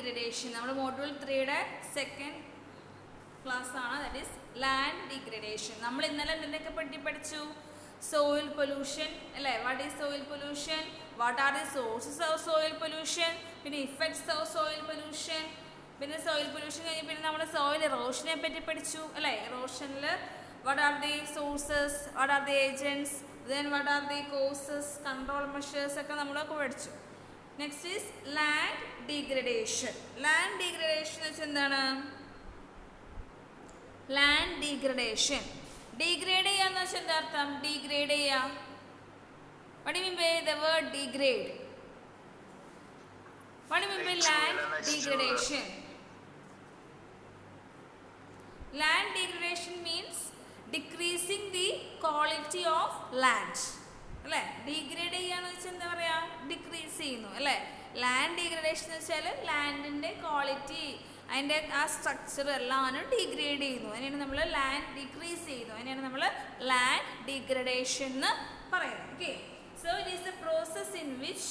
Degradation. നമ്മുടെ module 3യുടെ second class ആണ്. That is land degradation. നമ്മൾ ഇന്നലെ എന്തൊക്കെ പഠിച്ചു? സോയിൽ പൊല്യൂഷൻ അല്ലേ? What is soil pollution? What are the sources of soil pollution? പിന്നെ ഇഫക്ട്സ് ഓഫ് സോയിൽ പൊല്യൂഷൻ. പിന്നെ സോയിൽ പൊല്യൂഷൻ കഴിഞ്ഞ് പിന്നെ നമ്മൾ സോയിൽ ഇറോഷനെ പറ്റി പഠിച്ചു അല്ലേ? ഇറോഷനിൽ what are the sources, what are the agents, then what are the causes, control measures ഒക്കെ നമ്മളൊക്കെ പഠിച്ചു. Next is land degradation. Land degradation എന്ന് വെച്ചാൽ എന്താണ്? ലാൻഡ് ഡീഗ്രഡേഷൻ, ഡീഗ്രേഡ് ചെയ്യുക എന്ന് വെച്ചാൽ എന്താ അർത്ഥം? ഡീഗ്രേഡ് ചെയ്യുക. What do you mean by the word degrade? What do you mean by land degradation? Land degradation means decreasing the quality of land. അല്ലേ? ഡീഗ്രേഡ് ചെയ്യാന്ന് വെച്ചാൽ എന്താ പറയുക? ഡിക്രീസ് ചെയ്യുന്നു അല്ലേ? ലാൻഡ് ഡീഗ്രഡേഷൻ എന്ന് വെച്ചാൽ ലാൻഡിൻ്റെ ക്വാളിറ്റി, അതിൻ്റെ ആ സ്ട്രക്ചർ എല്ലാവരും ഡീഗ്രേഡ് ചെയ്യുന്നു. അതിനാണ് നമ്മൾ ലാൻഡ് ഡിക്രീസ് ചെയ്യുന്നു. അതിനാണ് നമ്മൾ ലാൻഡ് ഡീഗ്രഡേഷൻ എന്ന് പറയുന്നത്. Okay, so it is a process in which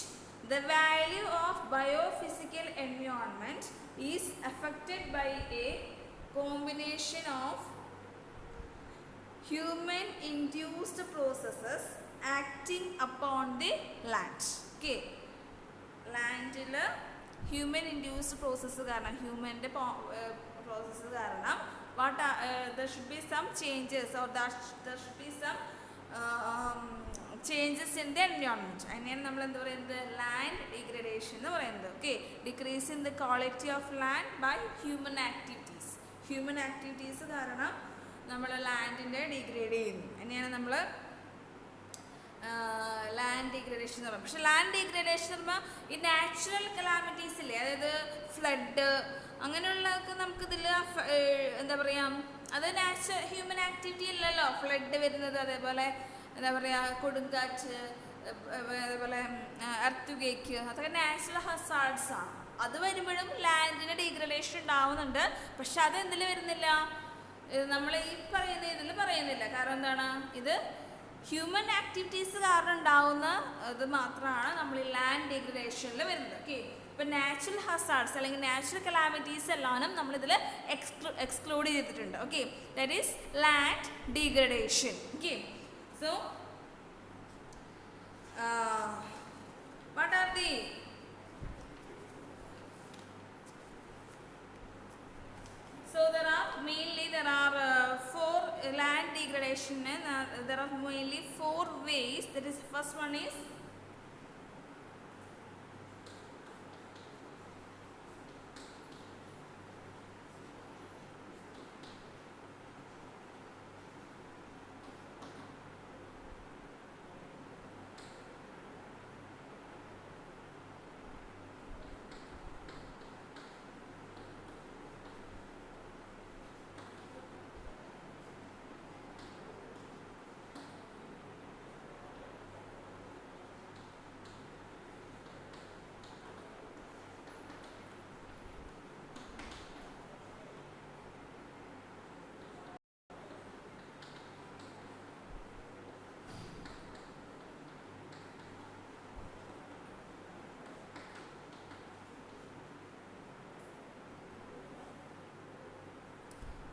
the value of biophysical environment is affected by a combination of human induced processes acting upon the land. Okay, ലാൻഡിൽ human induced process കാരണം, ഹ്യൂമൻ്റെ process കാരണം there should be some changes or there should be some changes in the environment. അതിനെയാണ് നമ്മൾ എന്താ പറയുന്നത്? Land degradation എന്ന് പറയുന്നത്. Okay, decrease in the quality of land by human activities. Human activities കാരണം നമ്മൾ ലാൻഡിൻ്റെ ഡീഗ്രേഡ് ചെയ്യുന്നു. അതിനെയാണ് നമ്മൾ ലാൻഡ് ഡീഗ്രഡേഷൻ എന്ന് പറയുന്നത്. പക്ഷേ ലാൻഡ് ഡീഗ്രഡേഷൻ എന്ന് പറയുമ്പോൾ ഈ നാച്ചുറൽ കലാമിറ്റീസ് ഇല്ലേ, അതായത് ഫ്ലഡ് അങ്ങനെയുള്ളതൊക്കെ നമുക്കിതിൽ എന്താ പറയുക, അത് ഹ്യൂമൻ ആക്ടിവിറ്റി അല്ലല്ലോ ഫ്ലഡ് വരുന്നത്. അതേപോലെ എന്താ പറയുക, കൊടുങ്കാറ്റ്, അതേപോലെ എർത്തുകേക്ക്, അതൊക്കെ നാച്ചുറൽ ഹസാർഡ്സ് ആണ്. അത് വരുമ്പോഴും ലാൻഡിന് ഡീഗ്രഡേഷൻ ഉണ്ടാവുന്നുണ്ട്. പക്ഷെ അത് എന്തിൽ വരുന്നില്ല? നമ്മൾ ഈ പറയുന്ന ഇതിൽ പറയുന്നില്ല. കാരണം എന്താണ്? ഇത് ഹ്യൂമൻ ആക്ടിവിറ്റീസ് കാരണം ഉണ്ടാവുന്ന ഇത് മാത്രമാണ് നമ്മൾ ഈ ലാൻഡ് ഡീഗ്രഡേഷനിൽ വരുന്നത്. ഓക്കെ, ഇപ്പം നാച്ചുറൽ ഹസാർഡ്സ് അല്ലെങ്കിൽ നാച്ചുറൽ കലാമിറ്റീസ് എല്ലാം നമ്മളിതിൽ എക്സ്ക്ലൂഡ് ചെയ്തിട്ടുണ്ട്. Okay, that is land degradation. Okay, so what are the there are four land degradation, there are mainly four ways. That is, first one is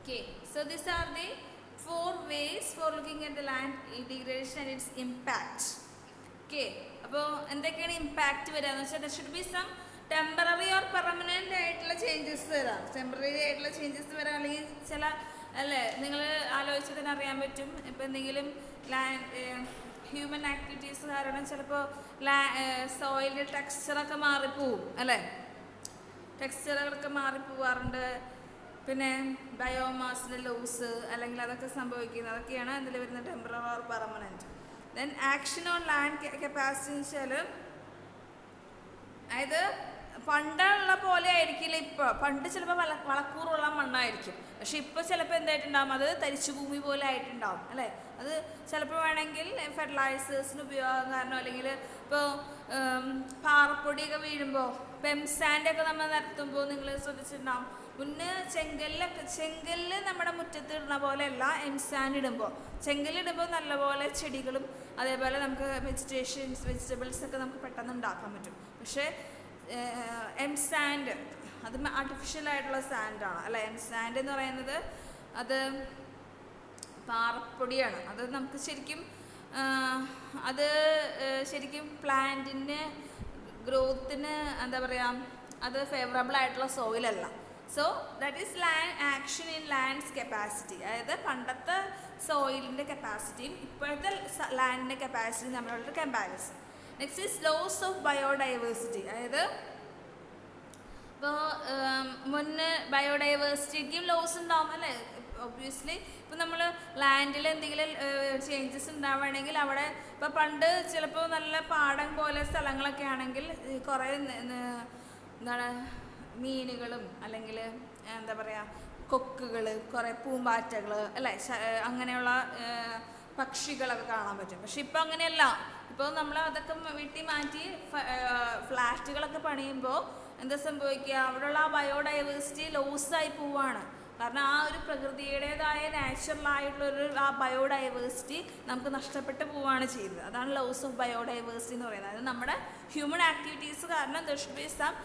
okay, so these are the four ways for looking at the land degradation and its impact. Okay, അപ്പോൾ എന്തൊക്കെയാണ് impact വരികയെന്ന് വെച്ചാൽ there should be some temporary or permanent ആയിട്ടുള്ള changes വരാം. Temporary ആയിട്ടുള്ള changes വരാം, അല്ലെങ്കിൽ ചില അല്ലേ നിങ്ങൾ ആലോചിച്ചാൽ തന്നെ അറിയാൻ പറ്റും. ഇപ്പോൾ എന്തെങ്കിലും ഹ്യൂമൻ ആക്ടിവിറ്റീസ് കാരണം ചിലപ്പോൾ സോയിലിൻ്റെ ടെക്സ്ചറൊക്കെ മാറിപ്പോവും അല്ലേ? ടെക്സ്ചറുകളൊക്കെ മാറിപ്പോവാറുണ്ട്. പിന്നെ ബയോമാസിൻ്റെ ലോസ് അല്ലെങ്കിൽ അതൊക്കെ സംഭവിക്കുന്നത്, അതൊക്കെയാണ് അതിൽ വരുന്ന temporary or permanent. Then action on land capacity എന്ന് വെച്ചാൽ, അതായത് പണ്ടുള്ള പോലെ ആയിരിക്കില്ല ഇപ്പോൾ. പണ്ട് ചിലപ്പോൾ വളക്കൂറുള്ള മണ്ണായിരിക്കും, പക്ഷെ ഇപ്പോൾ ചിലപ്പോൾ എന്തായിട്ടുണ്ടാകും? അത് തരിച്ചു ഭൂമി പോലെ ആയിട്ടുണ്ടാവും അല്ലേ? അത് ചിലപ്പോൾ വേണമെങ്കിൽ ഫെർട്ടിലൈസേഴ്സിന് ഉപയോഗം കാരണം, അല്ലെങ്കിൽ ഇപ്പോൾ പാറപ്പൊടിയൊക്കെ വീഴുമ്പോൾ പെംസാൻഡൊക്കെ നമ്മൾ നിരത്തുമ്പോൾ നിങ്ങൾ ശ്രദ്ധിച്ചിട്ടുണ്ടാവും. മുന്നേ ചെങ്കല്ല് നമ്മുടെ മുറ്റത്ത് ഇടുന്ന പോലെയല്ല എംസാൻഡ് ഇടുമ്പോൾ. ചെങ്കല്ലിടുമ്പോൾ നല്ലപോലെ ചെടികളും അതേപോലെ നമുക്ക് വെജിറ്റബിൾസ് ഒക്കെ നമുക്ക് പെട്ടെന്ന് ഉണ്ടാക്കാൻ പറ്റും. പക്ഷേ എം സാൻഡ്, അത് ആർട്ടിഫിഷ്യൽ ആയിട്ടുള്ള സാൻഡാണ് അല്ലേ. എം സാൻഡ് എന്ന് പറയുന്നത് അത് പാറപ്പൊടിയാണ്. അത് നമുക്ക് ശരിക്കും അത് ശരിക്കും പ്ലാന്റിന് ഗ്രോത്തിന് എന്താ പറയുക, അത് ഫേവറബിൾ ആയിട്ടുള്ള സോയിലല്ല. So that is action in land's capacity. അതായത് പണ്ടത്തെ സോയിലിൻ്റെ കപ്പാസിറ്റിയും ഇപ്പോഴത്തെ ലാൻഡിൻ്റെ കപ്പാസിറ്റിയും തമ്മിലുള്ള comparison. Next is loss of biodiversity. അതായത് ഇപ്പോൾ മുന്നേ ബയോഡൈവേഴ്സിറ്റിക്കും ലോസ് ഉണ്ടാവും അല്ലേ. ഒബ്വിയസ്ലി ഇപ്പോൾ നമ്മൾ ലാൻഡിൽ എന്തെങ്കിലും ചേഞ്ചസ് ഉണ്ടാവുകയാണെങ്കിൽ അവിടെ ഇപ്പോൾ പണ്ട് ചിലപ്പോൾ നല്ല പാടം പോലെ സ്ഥലങ്ങളൊക്കെ ആണെങ്കിൽ കുറേ എന്താണ് മീനുകളും അല്ലെങ്കിൽ എന്താ പറയുക കൊക്കുകൾ, കുറേ പൂമ്പാറ്റകൾ അല്ലേ, അങ്ങനെയുള്ള പക്ഷികളൊക്കെ കാണാൻ പറ്റും. പക്ഷെ ഇപ്പോൾ അങ്ങനെയല്ല. ഇപ്പോൾ നമ്മൾ അതൊക്കെ വീട്ടിൽ മാറ്റി ഫ്ലാറ്റുകളൊക്കെ പണിയുമ്പോൾ എന്താ സംഭവിക്കുക, അവിടെയുള്ള ആ ബയോഡൈവേഴ്സിറ്റി ലോസായി പോവാണ്. കാരണം ആ ഒരു പ്രകൃതിയുടേതായ നാച്ചുറലായിട്ടുള്ളൊരു ആ ബയോഡൈവേഴ്സിറ്റി നമുക്ക് നഷ്ടപ്പെട്ടു പോവുകയാണ് ചെയ്യുന്നത്. അതാണ് ലോസ് ഓഫ് ബയോഡൈവേഴ്സിറ്റി എന്ന് പറയുന്നത്. അതായത് നമ്മുടെ ഹ്യൂമൻ ആക്ടിവിറ്റീസ് കാരണം there should be some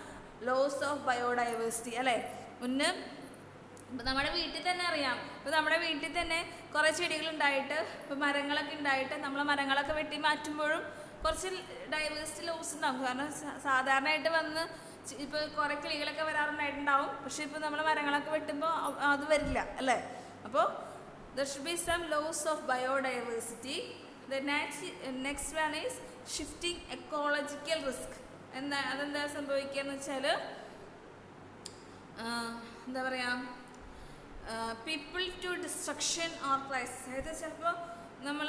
loss of biodiversity അല്ലേ. മുന്നേ ഇപ്പം നമ്മുടെ വീട്ടിൽ തന്നെ അറിയാം, ഇപ്പോൾ നമ്മുടെ വീട്ടിൽ തന്നെ കുറേ ചെടികളുണ്ടായിട്ട് ഇപ്പോൾ മരങ്ങളൊക്കെ ഉണ്ടായിട്ട് നമ്മൾ മരങ്ങളൊക്കെ വെട്ടി മാറ്റുമ്പോഴും കുറച്ച് ഡൈവേഴ്സിറ്റി ലോസ് ഉണ്ടാകും. കാരണം സാധാരണയായിട്ട് വന്ന് ഇപ്പോൾ കുറേ കിളികളൊക്കെ വരാറുണ്ടായിട്ടുണ്ടാവും. പക്ഷേ ഇപ്പോൾ നമ്മൾ മരങ്ങളൊക്കെ വെട്ടുമ്പോൾ അത് വരില്ല അല്ലേ. അപ്പോൾ there should be some loss of biodiversity. The next one is shifting ecological risk. അതെന്താ സംഭവിക്കുക എന്ന് വെച്ചാൽ എന്താ പറയുക, people to destruction or crisis. അതായത് ചിലപ്പോൾ നമ്മൾ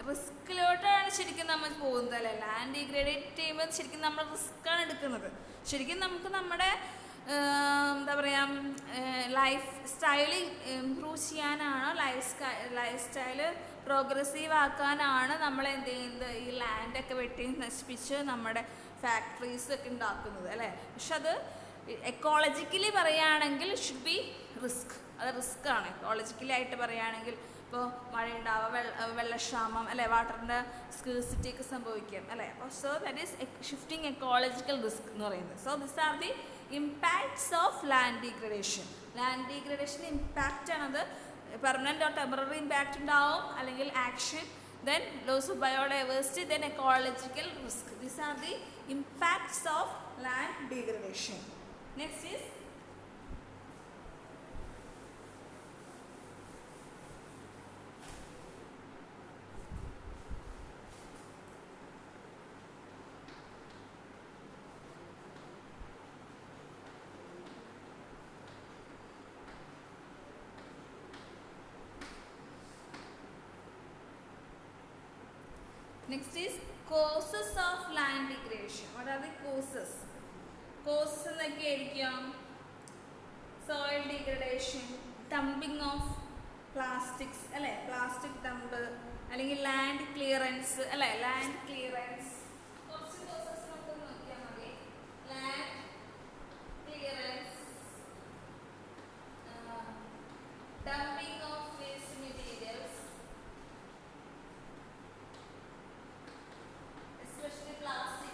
റിസ്കിലോട്ടാണ് ശരിക്കും നമ്മൾ പോകുന്നത് അല്ലേ. ലാൻഡ് ഡീഗ്രേഡേറ്റ് ചെയ്യുമ്പോൾ ശരിക്കും നമ്മൾ റിസ്ക്കാണ് എടുക്കുന്നത്. ശരിക്കും നമുക്ക് നമ്മുടെ എന്താ പറയുക ലൈഫ് സ്റ്റൈല് ഇമ്പ്രൂവ് ചെയ്യാനാണ്, ലൈഫ് സ്റ്റൈല് പ്രോഗ്രസീവ് ആക്കാനാണ് നമ്മൾ എന്ത് ചെയ്യുന്നത്, ഈ ലാൻഡൊക്കെ വെട്ടി നശിപ്പിച്ച് നമ്മുടെ ഫാക്ടറീസൊക്കെ ഉണ്ടാക്കുന്നത് അല്ലേ. പക്ഷെ അത് എക്കോളജിക്കലി പറയുകയാണെങ്കിൽ ഷുഡ് ബി റിസ്ക്. അത് റിസ്ക്കാണ് എക്കോളജിക്കലി ആയിട്ട് പറയുകയാണെങ്കിൽ. ഇപ്പോൾ മഴയുണ്ടാവുക, വെള്ളക്ഷാമം അല്ലേ, വാട്ടറിൻ്റെ സ്കേഴ്സിറ്റി ഒക്കെ സംഭവിക്കും അല്ലേ. അപ്പോൾ so that is shifting ecological risk എന്ന് പറയുന്നത്. So this are the impacts of land degradation. Land degradation impact ആണത്. പെർമനൻ്റ് ഓർ ടെമ്പററി ഇമ്പാക്റ്റ് ഉണ്ടാവും, അല്ലെങ്കിൽ action, then loss of biodiversity, then ecological risk. These are the impacts of land degradation. Next is causes of land degradation. What are the causes? Causes എന്നൊക്കെ ആയിരിക്കാം soil degradation, dumping of plastics അല്ലേ, plastic dump, അല്ലെങ്കിൽ land clearance അല്ലേ, land clearance. കുറച്ച് causes നമുക്ക് നോക്കിയാൽ മതി. Land clearance, dumping of waste materials, especially plastics.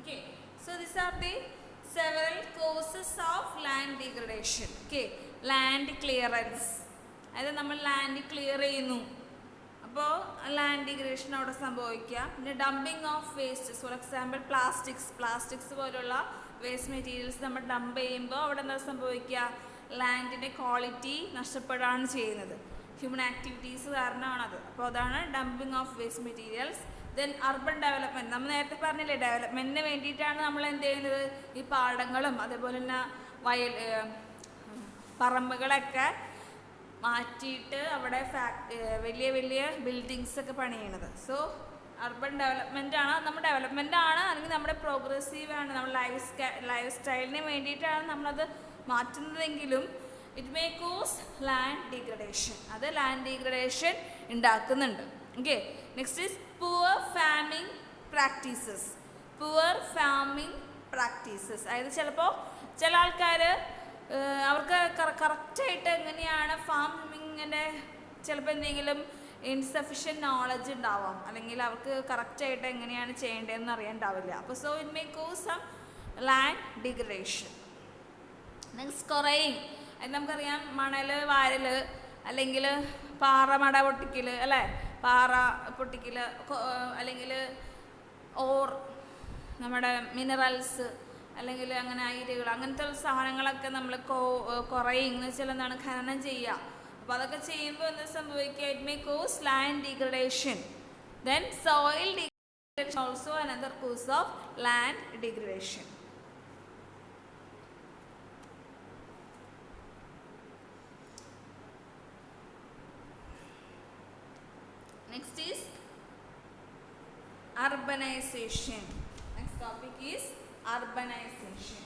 Okay, so these are the several causes of land degradation. Okay, land clearance. അതായത് നമ്മൾ land clear ചെയ്യുന്നു, അപ്പോൾ ലാൻഡ് ഡിഗ്രേഷൻ അവിടെ സംഭവിക്കുക. പിന്നെ dumping of wastes, for example plastics പോലുള്ള waste materials നമ്മൾ dump ചെയ്യുമ്പോൾ അവിടെ എന്താ സംഭവിക്കുക, ലാൻഡിൻ്റെ ക്വാളിറ്റി നഷ്ടപ്പെടുകയാണ് ചെയ്യുന്നത്. ഹ്യൂമൻ ആക്ടിവിറ്റീസ് കാരണമാണത്. അപ്പോൾ അതാണ് dumping of waste materials. Then urban development, നമ്മൾ നേരത്തെ പറഞ്ഞില്ലേ ഡെവലപ്മെൻറ്റിന് വേണ്ടിയിട്ടാണ് നമ്മൾ എന്ത് ചെയ്യുന്നത്, ഈ പാടങ്ങളും അതേപോലെ തന്നെ പറമ്പുകളൊക്കെ മാറ്റിയിട്ട് അവിടെ വലിയ വലിയ ബിൽഡിങ്സ് ഒക്കെ പണിയണത്. സോ അർബൻ ഡെവലപ്മെൻ്റ് ആണ്, നമ്മുടെ ഡെവലപ്മെൻ്റ് ആണ്, അല്ലെങ്കിൽ നമ്മുടെ പ്രോഗ്രസീവ് ആണ്, നമ്മുടെ ലൈഫ് സ്റ്റൈലിന് വേണ്ടിയിട്ടാണ് നമ്മളത് മാറ്റുന്നതെങ്കിലും it may cause land degradation, അത് ലാൻഡ് ഡീഗ്രഡേഷൻ ഉണ്ടാക്കുന്നുണ്ട്. Okay, next is poor farming practices. Poor farming practices, അതായത് ചിലപ്പോൾ ചില ആൾക്കാർ അവർക്ക് കറക്റ്റായിട്ട് എങ്ങനെയാണ് ഫാമിങ്ങിൻ്റെ ചിലപ്പോൾ എന്തെങ്കിലും ഇൻസഫിഷ്യൻറ്റ് നോളജ് ഉണ്ടാവാം, അല്ലെങ്കിൽ അവർക്ക് കറക്റ്റായിട്ട് എങ്ങനെയാണ് ചെയ്യേണ്ടതെന്ന് അറിയാണ്ടാവില്ല. അപ്പോൾ so it may cause some land degradation. Next quarrying, അത് നമുക്കറിയാം, മണൽ വാരൽ അല്ലെങ്കിൽ പാറമട പൊട്ടിക്കൽ അല്ലേ, പാറ പൊട്ടിക്കൽ, അല്ലെങ്കിൽ ഓർ നമ്മുടെ മിനറൽസ് അല്ലെങ്കിൽ അങ്ങനെ അയിരുകൾ, അങ്ങനത്തെ സാധനങ്ങളൊക്കെ നമ്മൾ കൊറയിങ് എന്ന് വെച്ചാൽ എന്താണ്, ഖനനം ചെയ്യുക. അപ്പോൾ അതൊക്കെ ചെയ്യുമ്പോൾ എന്താ സംഭവിക്കുക, it may cause land degradation. Then soil degradation also another cause of land degradation. Next is urbanization. Next topic is urbanization.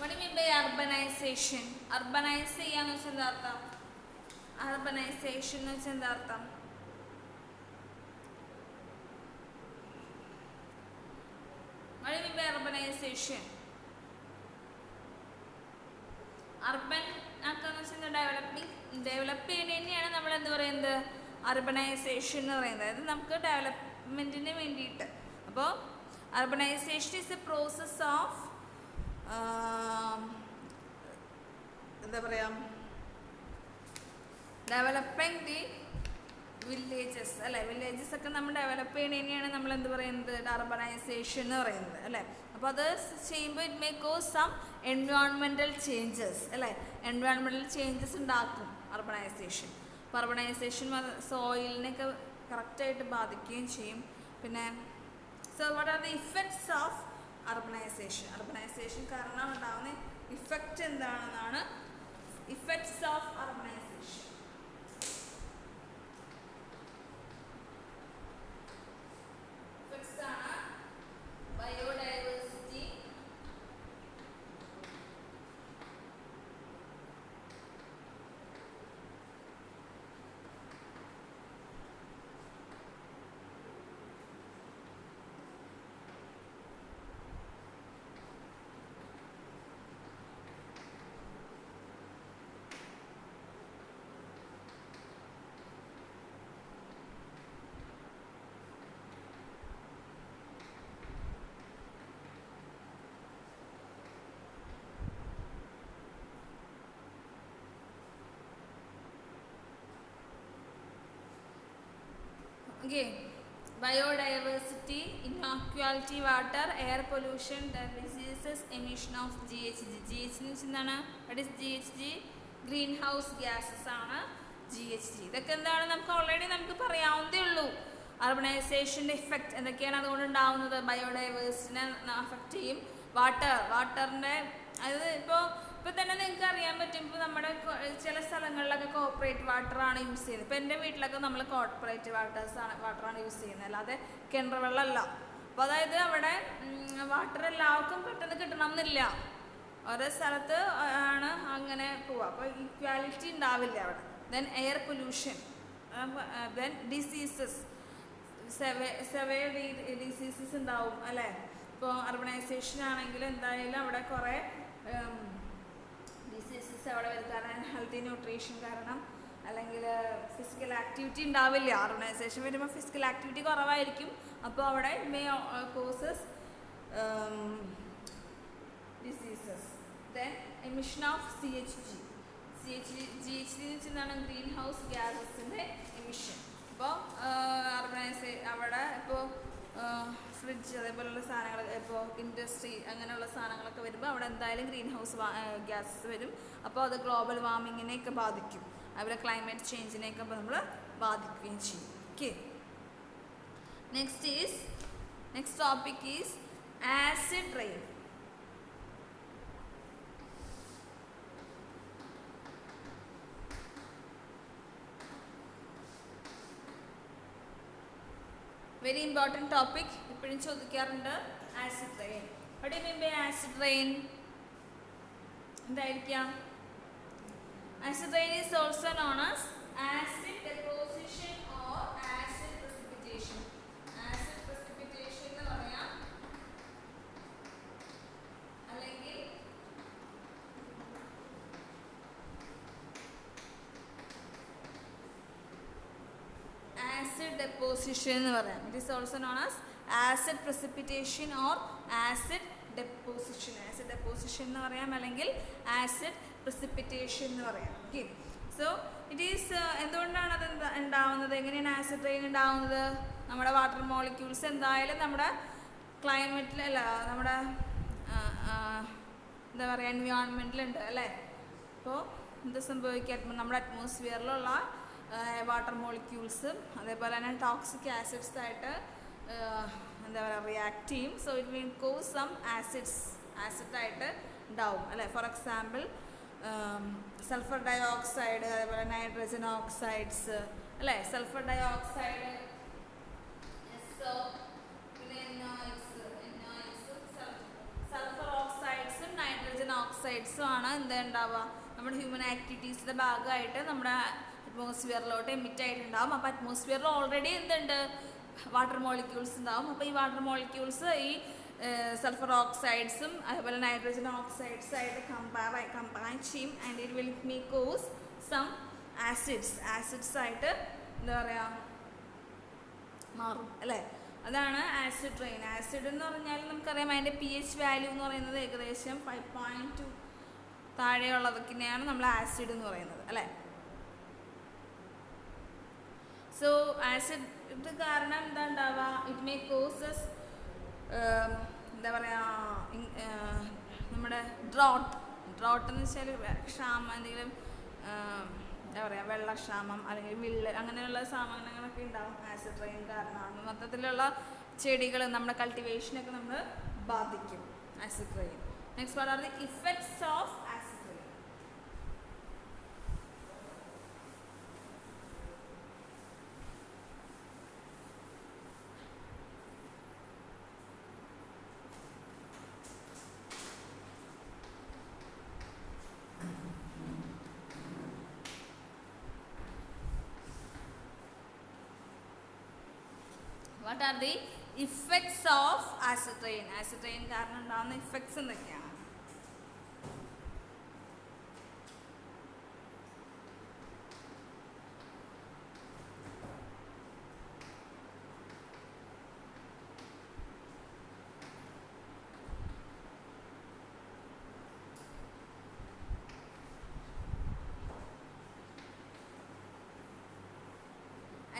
What do you mean by urbanization? Urbanize ചെയ്യാന്ന് വെച്ചാൽ എന്താ അർത്ഥം? Urbanization എന്ന് വെച്ചാൽ എന്താ അർത്ഥം? What do you mean by urbanization? Urban ആക്കാന്ന് വെച്ചാൽ ഡെവലപ്പ് ചെയ്യുന്നത് തന്നെയാണ് നമ്മൾ എന്ത് പറയുന്നത്, അർബനൈസേഷൻ എന്ന് പറയുന്നത്. അതായത് നമുക്ക് ഡെവലപ്മെൻറ്റിന് വേണ്ടിയിട്ട്. അപ്പോൾ urbanization is a process of എന്താ പറയുക, ഡെവലപ്പിംഗ് ദി വില്ലേജസ് അല്ലേ. വില്ലേജസ് ഒക്കെ നമ്മൾ ഡെവലപ്പ് ചെയ്യണതിനെയാണ് നമ്മൾ എന്ത് പറയുന്നത്, അർബനൈസേഷൻ എന്ന് പറയുന്നത് അല്ലേ. അപ്പോൾ അത് ചെയ്യുമ്പോൾ it may cause some environmental changes അല്ലേ, എൻവയോൺമെൻറ്റൽ ചേഞ്ചസ് ഉണ്ടാക്കും അർബനൈസേഷൻ. അപ്പോൾ അർബനൈസേഷൻ സോയിലിനെയൊക്കെ കറക്റ്റായിട്ട് ബാധിക്കുകയും ചെയ്യും. പിന്നെ so what are the effects of urbanization? Urbanization കാരണം ഉണ്ടാകുന്ന ഇഫക്റ്റ് എന്താണെന്നാണ് ഇഫക്ട്സ് ഓഫ് അർബനൈസേഷൻ. ഇഫക്ട്സ് ആണ് biodiversity, okay, biodiversity, inequality, water, air pollution, diseases, emission of GHG. GHG എന്താണ്? What is GHG? Green house gases ആണ് GHG. ഇതൊക്കെ എന്താണ്, നമുക്ക് already നമുക്ക് പറയാവുന്നതേ ഉള്ളൂ. അർബനൈസേഷൻ്റെ ഇഫക്റ്റ് എന്തൊക്കെയാണ് അതുകൊണ്ട് ഉണ്ടാവുന്നത്? ബയോഡൈവേഴ്സിറ്റിനെ അഫക്റ്റ് ചെയ്യും. വാട്ടറിൻ്റെ അതായത് ഇപ്പോൾ തന്നെ നിങ്ങൾക്ക് അറിയാൻ പറ്റും, ഇപ്പോൾ നമ്മുടെ ചില സ്ഥലങ്ങളിലൊക്കെ കോർപ്പറേറ്റ് വാട്ടറാണ് യൂസ് ചെയ്യുന്നത്. ഇപ്പോൾ എൻ്റെ വീട്ടിലൊക്കെ നമ്മൾ കോർപ്പറേറ്റ് വാട്ടറാണ് യൂസ് ചെയ്യുന്നത്, അല്ലാതെ കിണർ വെള്ളമല്ല. അപ്പോൾ അതായത് അവിടെ വാട്ടർ എല്ലാവർക്കും പെട്ടെന്ന് കിട്ടണം എന്നില്ല, ഓരോ സ്ഥലത്ത് ആണ് അങ്ങനെ പോവുക. അപ്പോൾ ഈക്വാലിറ്റി ഉണ്ടാവില്ല അവിടെ. Then air pollution, then diseases, severe diseases ഉണ്ടാവും അല്ലേ. ഇപ്പോൾ അർബനൈസേഷൻ ആണെങ്കിൽ എന്തായാലും അവിടെ കുറേ ഡിസീസസ് അവിടെ വരും, കാരണം ഹെൽത്തി ന്യൂട്രീഷൻ കാരണം, അല്ലെങ്കിൽ ഫിസിക്കൽ ആക്ടിവിറ്റി ഉണ്ടാവില്ല. ഓർഗനൈസേഷൻ വരുമ്പോൾ ഫിസിക്കൽ ആക്ടിവിറ്റി കുറവായിരിക്കും. അപ്പോൾ അവിടെ may causes diseases. Then emission of CHG. GHG എന്ന് വെച്ചാൽ ഗ്രീൻ ഹൗസ് ഗ്യാസസിൻ്റെ എമിഷൻ. ഇപ്പോൾ അവിടെ ഇപ്പോൾ ഫ്രിഡ്ജ് അതേപോലെയുള്ള സാധനങ്ങൾ, ഇപ്പോൾ ഇൻഡസ്ട്രി അങ്ങനെയുള്ള സാധനങ്ങളൊക്കെ വരുമ്പോൾ അവിടെ എന്തായാലും ഗ്രീൻ ഹൗസ് ഗ്യാസസ് വരും. അപ്പോൾ അത് ഗ്ലോബൽ വാർമിങ്ങിനെയൊക്കെ ബാധിക്കും, അതുപോലെ ക്ലൈമറ്റ് ചേഞ്ചിനെയൊക്കെ നമ്മൾ ബാധിക്കുകയും ചെയ്യും. Okay, next topic is acid rain. Very important topic, ഇപ്പോഴും ചോദിക്കാറുണ്ട്. Acid rain. What do you mean by acid rain? എന്തായിരിക്കാം? Acid rain is also known as acid deposition or acid precipitation. Acid precipitation എന്ന് പറയാം, അല്ലെങ്കിൽ acid deposition എന്ന് പറയാം. It is also known as acid precipitation or acid deposition. Acid deposition എന്ന് പറയാം, അല്ലെങ്കിൽ acid precipitation എന്ന് പറയാം. ഓക്കെ, സോ ഇറ്റ് ഈസ് എന്തുകൊണ്ടാണ് അത് ഉണ്ടാവുന്നത്? എങ്ങനെയാണ് ആസിഡ് റെയിൻ ഉണ്ടാവുന്നത്? നമ്മുടെ വാട്ടർ മോളിക്യൂൾസ് എന്തായാലും നമ്മുടെ ക്ലൈമറ്റിലല്ല, നമ്മുടെ എന്താ പറയുക, എൻവയോൺമെൻറ്റിലുണ്ട് അല്ലേ. അപ്പോൾ എന്ത് സംഭവിക്കുക? നമ്മുടെ അറ്റ്മോസ്ഫിയറിലുള്ള വാട്ടർ മോളിക്യൂൾസും അതേപോലെ തന്നെ ടോക്സിക് ആസിഡ്സ് ആയിട്ട് എന്താ പറയുക റിയാക്ട് ചെയ്യും. So it will cause some ആസിഡായിട്ട് ഉണ്ടാവും അല്ലേ. For example sulphur dioxide, അതേപോലെ നൈട്രജൻ ഓക്സൈഡ്സ് അല്ലേ. സൾഫർ ഡൈ ഓക്സൈഡ്, പിന്നെ സൾഫർ ഓക്സൈഡ്സും നൈട്രജൻ ഓക്സൈഡ്സും ആണ് എന്താ ഉണ്ടാവുക, നമ്മുടെ ഹ്യൂമൻ ആക്ടിവിറ്റീസിൻ്റെ ഭാഗമായിട്ട് നമ്മുടെ അറ്റ്മോസ്ഫിയറിലോട്ട് എമിറ്റ് ആയിട്ടുണ്ടാവും. അപ്പോൾ അറ്റ്മോസ്ഫിയറിൽ ഓൾറെഡി എന്തുണ്ട്, വാട്ടർ മോളിക്യൂൾസ് ഉണ്ടാവും. അപ്പോൾ ഈ വാട്ടർ മോളിക്യൂൾസ് ഈ സൾഫർ ഓക്സൈഡ്സും അതുപോലെ നൈട്രജൻ ഓക്സൈഡ്സ് ആയിട്ട് കമ്പൈൻ ചെയ്യും. And it will may cause some acids ആയിട്ട് എന്താ പറയുക മാറും അല്ലേ. അതാണ് ആസിഡ് റെയിൻ. ആസിഡ് എന്ന് പറഞ്ഞാൽ നമുക്കറിയാം അതിൻ്റെ pH വാല്യൂ എന്ന് പറയുന്നത് ഏകദേശം 5.2 താഴെയുള്ളതൊക്കെയാണ് നമ്മൾ ആസിഡ് എന്ന് പറയുന്നത് അല്ലേ. സോ ആസിഡ് കാരണം എന്താ ഉണ്ടാവുക, ഇറ്റ് മേ കോസസ് എന്താ പറയുക നമ്മുടെ ഡ്രോട്ട് എന്ന് വെച്ചാൽ ക്ഷാമം, എന്തെങ്കിലും എന്താ പറയുക വെള്ളക്ഷാമം അല്ലെങ്കിൽ വിള്ളൽ അങ്ങനെയുള്ള സാമാനങ്ങളൊക്കെ ഉണ്ടാവും ആസിഡ് റെയിൻ കാരണമാണ്. മൊത്തത്തിലുള്ള ചെടികൾ നമ്മുടെ കൾട്ടിവേഷനൊക്കെ നമ്മൾ ബാധിക്കും acid rain. Next what are the effects of acid rain? What are the effects of acid rain? Acid rain കാരണം ഉണ്ടാകുന്ന ഇഫക്ട്സ് എന്തൊക്കെയാണ്?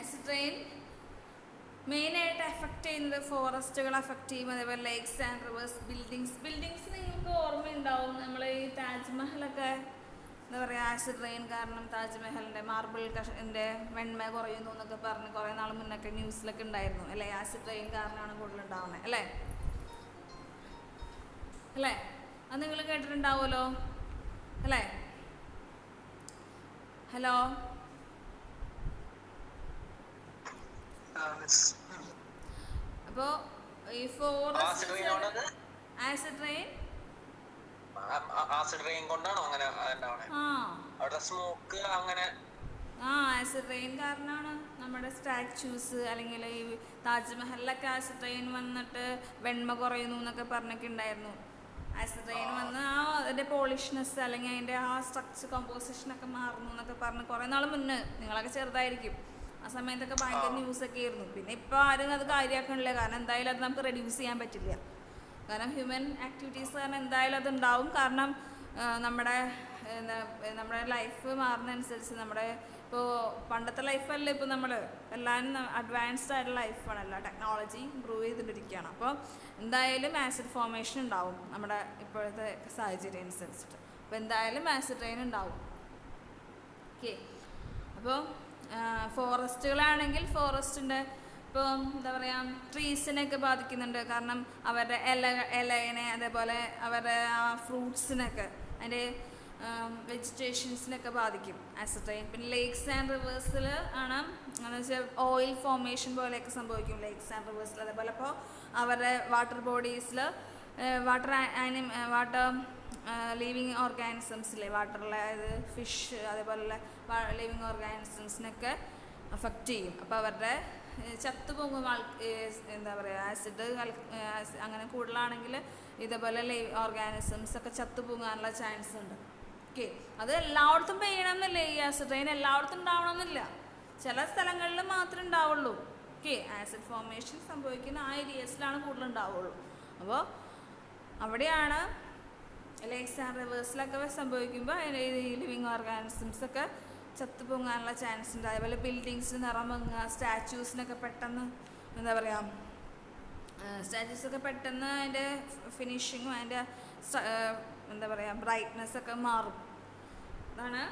ആസിഡ് റെയിൻ മെയിനായിട്ട് എഫക്റ്റ് ചെയ്യുന്നത് ഫോറസ്റ്റുകൾ എഫക്റ്റ് ചെയ്യും, അതേപോലെ ലേക്സ് ആൻഡ് റിവേഴ്സ്, ബിൽഡിങ്സ് നിങ്ങൾക്ക് ഓർമ്മയുണ്ടാവും. നമ്മൾ ഈ താജ്മഹലൊക്കെ എന്താ പറയുക ആസിഡ് റെയിൻ കാരണം താജ്മഹലിൻ്റെ മാർബിൾ കഷൻ്റെ വെണ്മ കുറയുന്നു എന്നൊക്കെ പറഞ്ഞ് കുറേ നാൾ മുന്നൊക്കെ ന്യൂസിലൊക്കെ ഉണ്ടായിരുന്നു അല്ലേ. ആസിഡ് റെയിൻ കാരണമാണ് കൂടുതലുണ്ടാവുന്നത് അല്ലേ. അത് നിങ്ങൾ കേട്ടിട്ടുണ്ടാവുമല്ലോ അല്ലേ. ഹലോ, അപ്പോ ഈ ആസിഡ് റെയിൻ കൊണ്ടാണോ അങ്ങനെ അവിടെ സ്മോക്ക് അങ്ങനെ? ആസിഡ് റെയിൻ കാരണമാണ് നമ്മുടെ സ്റ്റാച്യൂസ് അല്ലെങ്കിൽ ഈ താജ്മഹലിലൊക്കെ ആസിഡ് റെയിൻ വന്നിട്ട് വെണ്മ കുറയുന്നു എന്നൊക്കെ പറഞ്ഞൊക്കെ ഉണ്ടായിരുന്നു. ആസിഡ് റെയിൻ വന്ന് അതിൻ്റെ പോളിഷ്നെസ് അല്ലെങ്കിൽ അതിൻ്റെ സ്ട്രക്ചർ കോമ്പോസിഷനൊക്കെ മാറുന്നു എന്നൊക്കെ പറഞ്ഞ് കുറേ നാൾ മുന്നേ, നിങ്ങളൊക്കെ ചെറുതായിരിക്കും ആ സമയത്തൊക്കെ ഭയങ്കര ന്യൂസൊക്കെ ആയിരുന്നു. പിന്നെ ഇപ്പോൾ ആരും അത് കാര്യമാക്കണില്ല, കാരണം എന്തായാലും അത് നമുക്ക് റെഡ്യൂസ് ചെയ്യാൻ പറ്റില്ല കാരണം ഹ്യൂമൻ ആക്ടിവിറ്റീസ് കാരണം എന്തായാലും അതുണ്ടാവും. കാരണം നമ്മുടെ നമ്മുടെ ലൈഫ് മാറുന്നതനുസരിച്ച് നമ്മുടെ ഇപ്പോൾ പണ്ടത്തെ ലൈഫല്ല ഇപ്പോൾ നമ്മൾ എല്ലാവരും അഡ്വാൻസ്ഡ് ആയിട്ടുള്ള ലൈഫാണല്ലോ, ടെക്നോളജി ഇമ്പ്രൂവ് ചെയ്തുകൊണ്ടിരിക്കുകയാണ്. അപ്പോൾ എന്തായാലും ആസിഡ് ഫോർമേഷൻ ഉണ്ടാവും നമ്മുടെ ഇപ്പോഴത്തെ സാഹചര്യം അനുസരിച്ചിട്ട്. അപ്പോൾ എന്തായാലും ആസിഡ് റെയിൻ ഉണ്ടാവും. ഓക്കെ, അപ്പോൾ ഫോറസ്റ്റുകളാണെങ്കിൽ ഫോറസ്റ്റിൻ്റെ ഇപ്പോൾ എന്താ പറയുക ട്രീസിനെയൊക്കെ ബാധിക്കുന്നുണ്ട്. കാരണം അവരുടെ ഇലനെ അതേപോലെ അവരുടെ ആ ഫ്രൂട്ട്സിനൊക്കെ അതിൻ്റെ വെജിറ്റേഷൻസിനൊക്കെ ബാധിക്കും ആസിഡ് റെയിൻ. പിന്നെ ലേക്സ് ആൻഡ് റിവേഴ്സിൽ ആണ് എന്ന് വെച്ചാൽ ഓയിൽ ഫോർമേഷൻ പോലെയൊക്കെ സംഭവിക്കും ലേക്സ് ആൻഡ് റിവേഴ്സിൽ. അതേപോലെ ഇപ്പോൾ അവരുടെ വാട്ടർ ബോഡീസിൽ വാട്ടർ ലിവിങ് ഓർഗാനിസംസിലെ വാട്ടറിലെ അതായത് ഫിഷ് അതേപോലെയുള്ള ലിവിങ് ഓർഗാനിസംസിനൊക്കെ അഫക്റ്റ് ചെയ്യും. അപ്പോൾ അവരുടെ ചത്തുപോകും. എന്താ പറയുക ആസിഡ് അങ്ങനെ കൂടുതലാണെങ്കിൽ ഇതേപോലെ ഓർഗാനിസംസ് ഒക്കെ ചത്തുപോകാനുള്ള ചാൻസ് ഉണ്ട്. ഓക്കെ, അത് എല്ലായിടത്തും പെയ്യണമെന്നില്ല. ഈ ആസിഡ് റെയിൻ എല്ലായിടത്തും ഉണ്ടാവണമെന്നില്ല, ചില സ്ഥലങ്ങളിൽ മാത്രമേ ഉണ്ടാവുള്ളൂ. ഓക്കെ, ആസിഡ് ഫോർമേഷൻ സംഭവിക്കുന്ന ആ ഏരിയസിലാണ് കൂടുതൽ ഉണ്ടാവുള്ളൂ. അപ്പോൾ അവിടെയാണ് ലേക്സ് ആൻഡ് റിവേഴ്സിലൊക്കെ സംഭവിക്കുമ്പോൾ ലിവിങ് ഓർഗാനിസംസ് ഒക്കെ ചത്തുപൊങ്ങാനുള്ള ചാൻസ് ഉണ്ട്. അതേപോലെ ബിൽഡിങ്സിന് നിറം മങ്ങുക, സ്റ്റാച്യൂസിനൊക്കെ പെട്ടെന്ന് എന്താ പറയുക സ്റ്റാച്യൂസൊക്കെ പെട്ടെന്ന് അതിൻ്റെ ഫിനിഷിങ്ങും അതിൻ്റെ എന്താ പറയുക ബ്രൈറ്റ്നെസ്സൊക്കെ മാറും. അതാണ്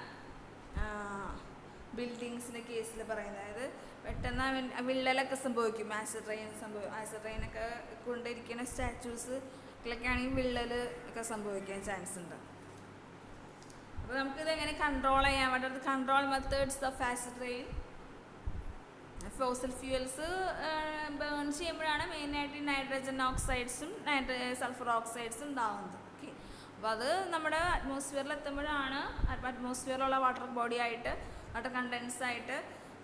ബിൽഡിങ്സിൻ്റെ കേസിൽ പറയുന്നത്. അതായത് പെട്ടെന്ന് വിള്ളലൊക്കെ സംഭവിക്കും ആസിഡ് റെയിനൊക്കെ കൊണ്ടിരിക്കുന്ന സ്റ്റാച്യൂസിലൊക്കെ ആണെങ്കിൽ വിള്ളൽ ഒക്കെ സംഭവിക്കാൻ ചാൻസ് ഉണ്ട്. അപ്പോൾ നമുക്കിത് എങ്ങനെ കൺട്രോൾ ചെയ്യാൻ വേണ്ടത് control methods of acid rain. Fossil fuels burn ചെയ്യുമ്പോഴാണ് മെയിനായിട്ട് നൈട്രജൻ ഓക്സൈഡ്സും സൾഫർ ഓക്സൈഡ്സും ഉണ്ടാകുന്നത്. ഓക്കെ, അപ്പോൾ അത് നമ്മുടെ അറ്റ്മോസ്ഫിയറിൽ എത്തുമ്പോഴാണ് അറ്റ്മോസ്ഫിയറിലുള്ള വാട്ടർ ബോഡി ആയിട്ട് വാട്ടർ കണ്ടൻസ് ആയിട്ട്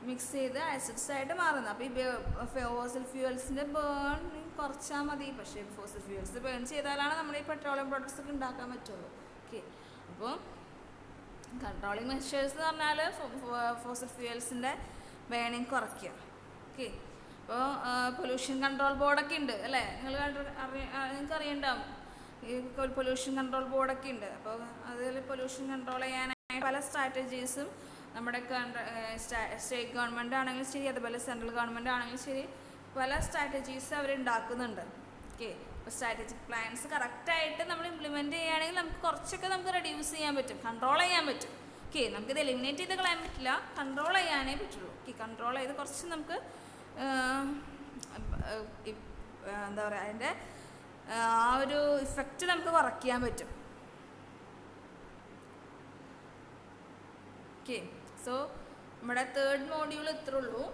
മിക്സ് ചെയ്ത് ആസിഡ്സ് ആയിട്ട് മാറുന്നത്. അപ്പോൾ ഈ ഫോസിൽ ഫ്യൂവൽസിൻ്റെ ബേൺ കുറച്ചാൽ മതി. പക്ഷേ ഫോസിൽ ഫ്യൂവൽസ് ബേൺ ചെയ്താലാണ് നമ്മുടെ ഈ പെട്രോളിയം പ്രോഡക്ട്സ് ഒക്കെ ഉണ്ടാക്കാൻ പറ്റുള്ളൂ. ഓക്കെ, അപ്പോൾ കൺട്രോളിങ് മെഷേഴ്സ് എന്ന് പറഞ്ഞാൽ ഫോസിൽ ഫ്യൂവൽസിൻ്റെ ബേണിങ് കുറയ്ക്കുക. ഓക്കെ, അപ്പോൾ പൊല്യൂഷൻ കൺട്രോൾ ബോർഡൊക്കെ ഉണ്ട് അല്ലേ, നിങ്ങൾക്ക് അറിയണ്ടാവും. ഈ പൊല്യൂഷൻ കൺട്രോൾ ബോർഡൊക്കെ ഉണ്ട്. അപ്പോൾ അതിൽ പൊല്യൂഷൻ കൺട്രോൾ ചെയ്യാനായി പല സ്ട്രാറ്റജീസും നമ്മുടെ സ്റ്റേറ്റ് ഗവൺമെൻറ് ആണെങ്കിലും ശരി അതുപോലെ സെൻട്രൽ ഗവൺമെൻറ് ആണെങ്കിലും ശരി പല സ്ട്രാറ്റജീസ് അവർ ഉണ്ടാക്കുന്നുണ്ട്. ഓക്കെ, അപ്പോൾ സ്ട്രാറ്റജിക് പ്ലാൻസ് കറക്റ്റായിട്ട് നമ്മൾ ഇംപ്ലിമെൻറ്റ് ചെയ്യുകയാണെങ്കിൽ നമുക്ക് കുറച്ചൊക്കെ നമുക്ക് റെഡ്യൂസ് ചെയ്യാൻ പറ്റും, കൺട്രോൾ ചെയ്യാൻ പറ്റും. ഓക്കെ, നമുക്കിത് എലിമിനേറ്റ് ചെയ്ത് കളയാൻ പറ്റില്ല, കൺട്രോൾ ചെയ്യാനേ പറ്റുള്ളൂ. ഓക്കെ, കൺട്രോൾ ചെയ്ത് കുറച്ച് നമുക്ക് എന്താ പറയുക അതിൻ്റെ ആ ഒരു ഇഫക്റ്റ് നമുക്ക് കുറയ്ക്കാൻ പറ്റും. ഓക്കെ, സോ നമ്മുടെ തേർഡ് മോഡ്യൂൾ ഇത്രേ ഉള്ളൂ.